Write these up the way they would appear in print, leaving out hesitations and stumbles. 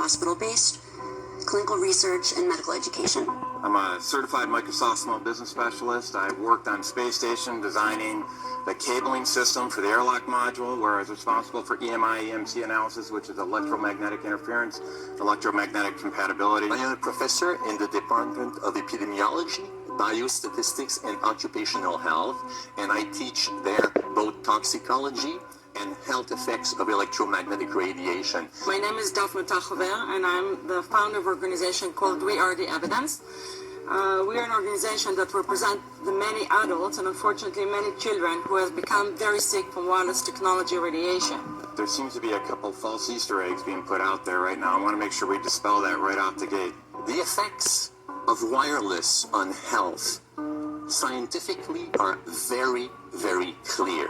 hospital-based, clinical research, and medical education. I'm a certified Microsoft Small Business Specialist. I've worked on space station designing the cabling system for the airlock module, where I was responsible for EMI, EMC analysis, which is electromagnetic interference, electromagnetic compatibility. I am a professor in the Department of Epidemiology, Biostatistics, and Occupational Health, and I teach there both toxicology and health effects of electromagnetic radiation. My name is Daphne Tachover, and I'm the founder of an organization called We Are the Evidence. We are an organization that represents the many adults and unfortunately many children who have become very sick from wireless technology radiation. There seems to be a couple false Easter eggs being put out there right now. I want to make sure we dispel that right off the gate. The effects of wireless on health scientifically are very, very clear.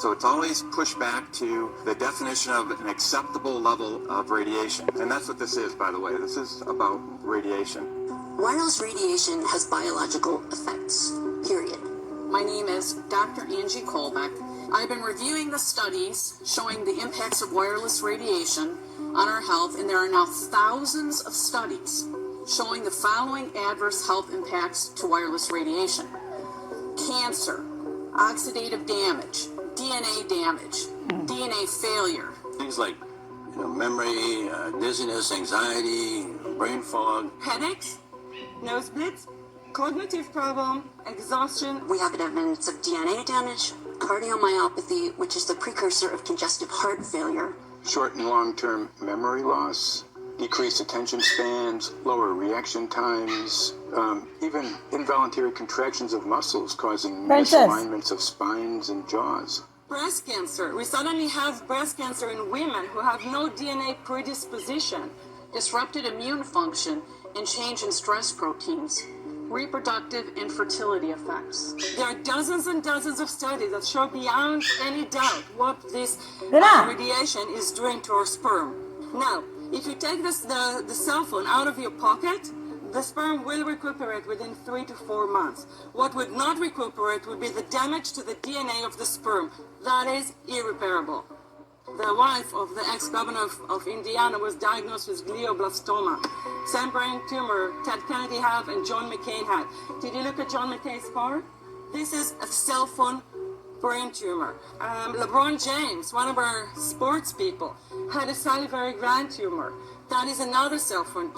So it's always pushed back to the definition of an acceptable level of radiation. And that's what this is, by the way. This is about radiation. Wireless radiation has biological effects, period. My name is Dr. Angie Kolbeck. I've been reviewing the studies showing the impacts of wireless radiation on our health, and there are now thousands of studies showing the following adverse health impacts to wireless radiation: cancer, oxidative damage, DNA damage, DNA failure. Things like memory, dizziness, anxiety, brain fog. Headaches, nosebleeds, cognitive problem, exhaustion. We have evidence of DNA damage, cardiomyopathy, which is the precursor of congestive heart failure. Short and long-term memory loss, decreased attention spans, lower reaction times, even involuntary contractions of muscles causing misalignments of spines and jaws. Breast cancer. We suddenly have breast cancer in women who have no DNA predisposition. Disrupted immune function and change in stress proteins. Reproductive and fertility effects. There are dozens and dozens of studies that show beyond any doubt what this radiation is doing to our sperm. Now, if you take the cell phone out of your pocket, the sperm will recuperate within 3 to 4 months. What would not recuperate would be the damage to the DNA of the sperm. That is irreparable. The wife of the ex-governor of Indiana was diagnosed with glioblastoma. Same brain tumor Ted Kennedy had and John McCain had. Did you look at John McCain's scar? This is a cell phone brain tumor. LeBron James, one of our sports people, had a salivary gland tumor. That is another cell phone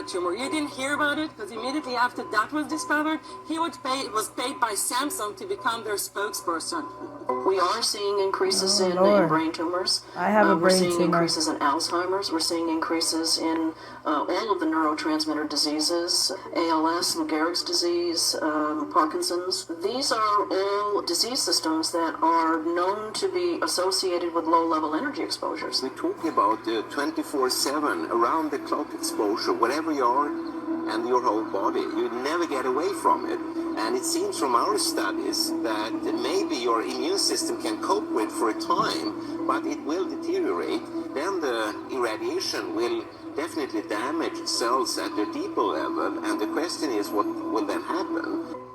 tumor. You didn't hear about it because immediately after that was discovered, he was paid by Samsung to become their spokesperson. We are seeing increases in brain tumors. I have a brain tumor. We're seeing increases in Alzheimer's. We're seeing increases in all of the neurotransmitter diseases, ALS, Lou Gehrig's disease, Parkinson's. These are all disease systems that are known to be associated with low-level energy exposures. We're talking about 24/7, around-the-clock exposure, wherever you are, and your whole body. You never get away from it. And it seems from our studies that maybe your immune system can cope with for a time, but it will deteriorate. Then the irradiation will definitely damage cells at the deeper level. And the question is, what will then happen?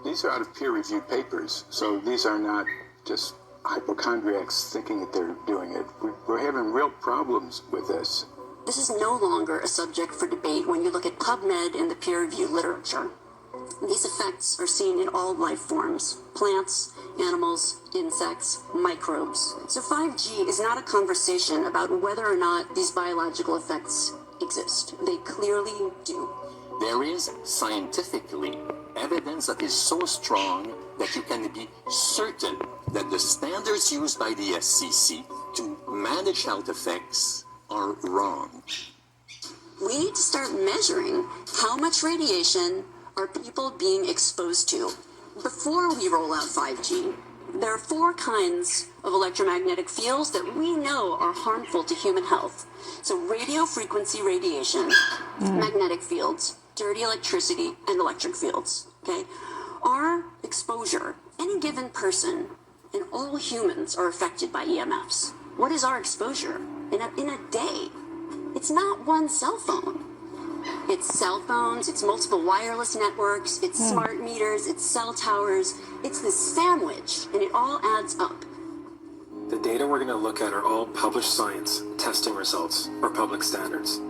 These are out of peer-reviewed papers, so these are not just hypochondriacs thinking that they're doing it. We're having real problems with this. This is no longer a subject for debate when you look at PubMed and the peer-reviewed literature. These effects are seen in all life forms: plants, animals, insects, microbes. So 5G is not a conversation about whether or not these biological effects exist. They clearly do. There is scientifically evidence that is so strong that you can be certain that the standards used by the FCC to manage health effects are wrong. We need to start measuring how much radiation are people being exposed to. Before we roll out 5G, there are 4 kinds of electromagnetic fields that we know are harmful to human health. So radio frequency radiation, magnetic fields, dirty electricity, and electric fields. Okay? Our exposure, any given person, and all humans are affected by EMFs. What is our exposure in a day? It's not one cell phone. It's cell phones, it's multiple wireless networks, it's smart meters, it's cell towers. It's this sandwich, and it all adds up. The data we're going to look at are all published science, testing results, or public standards.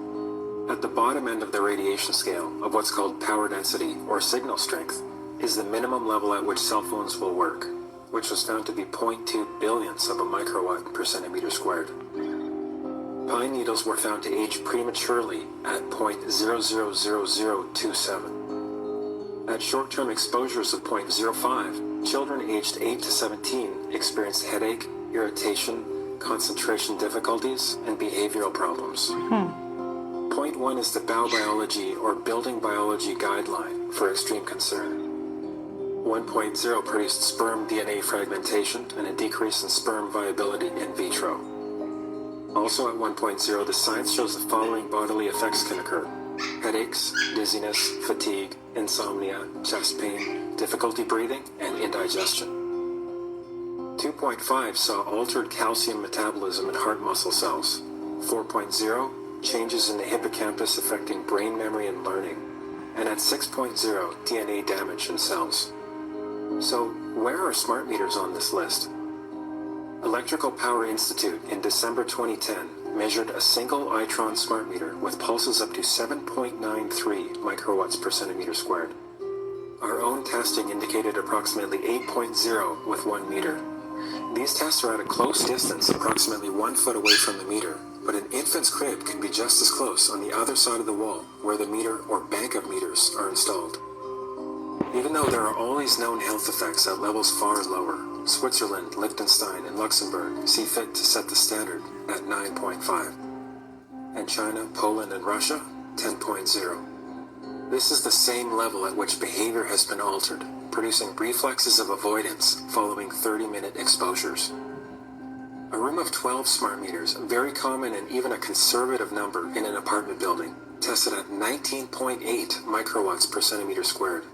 At the bottom end of the radiation scale of what's called power density or signal strength is the minimum level at which cell phones will work, which was found to be 0.2 billionths of a microwatt per centimeter squared. Pine needles were found to age prematurely at 0.000027. At short-term exposures of 0.05, children aged 8 to 17 experienced headache, irritation, concentration difficulties, and behavioral problems. Point 1 is the Biobiology or Building Biology Guideline for extreme concern. 1.0 produced sperm DNA fragmentation and a decrease in sperm viability in vitro. Also at 1.0, the science shows the following bodily effects can occur: headaches, dizziness, fatigue, insomnia, chest pain, difficulty breathing, and indigestion. 2.5 saw altered calcium metabolism in heart muscle cells. 4.0, changes in the hippocampus affecting brain memory and learning. And at 6.0, DNA damage in cells. So, where are smart meters on this list? Electrical Power Institute in December 2010 measured a single Itron smart meter with pulses up to 7.93 microwatts per centimeter squared. Our own testing indicated approximately 8.0 with 1 meter. These tests are at a close distance, approximately 1 foot away from the meter, but an infant's crib can be just as close on the other side of the wall where the meter or bank of meters are installed. Even though there are all these known health effects at levels far lower, Switzerland, Liechtenstein, and Luxembourg see fit to set the standard at 9.5. And China, Poland, and Russia, 10.0. This is the same level at which behavior has been altered, producing reflexes of avoidance following 30-minute exposures. A room of 12 smart meters, very common and even a conservative number in an apartment building, tested at 19.8 microwatts per centimeter squared.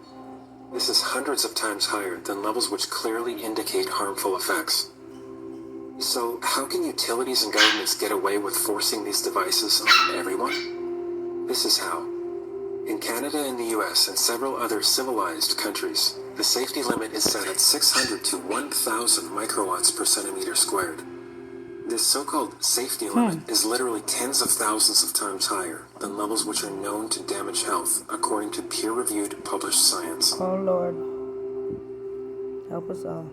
This is hundreds of times higher than levels which clearly indicate harmful effects. So, how can utilities and governments get away with forcing these devices on everyone? This is how. In Canada and the US and several other civilized countries, the safety limit is set at 600 to 1,000 microwatts per centimeter squared. This so-called safety limit is literally tens of thousands of times higher than levels which are known to damage health, according to peer-reviewed published science. Oh Lord, help us all.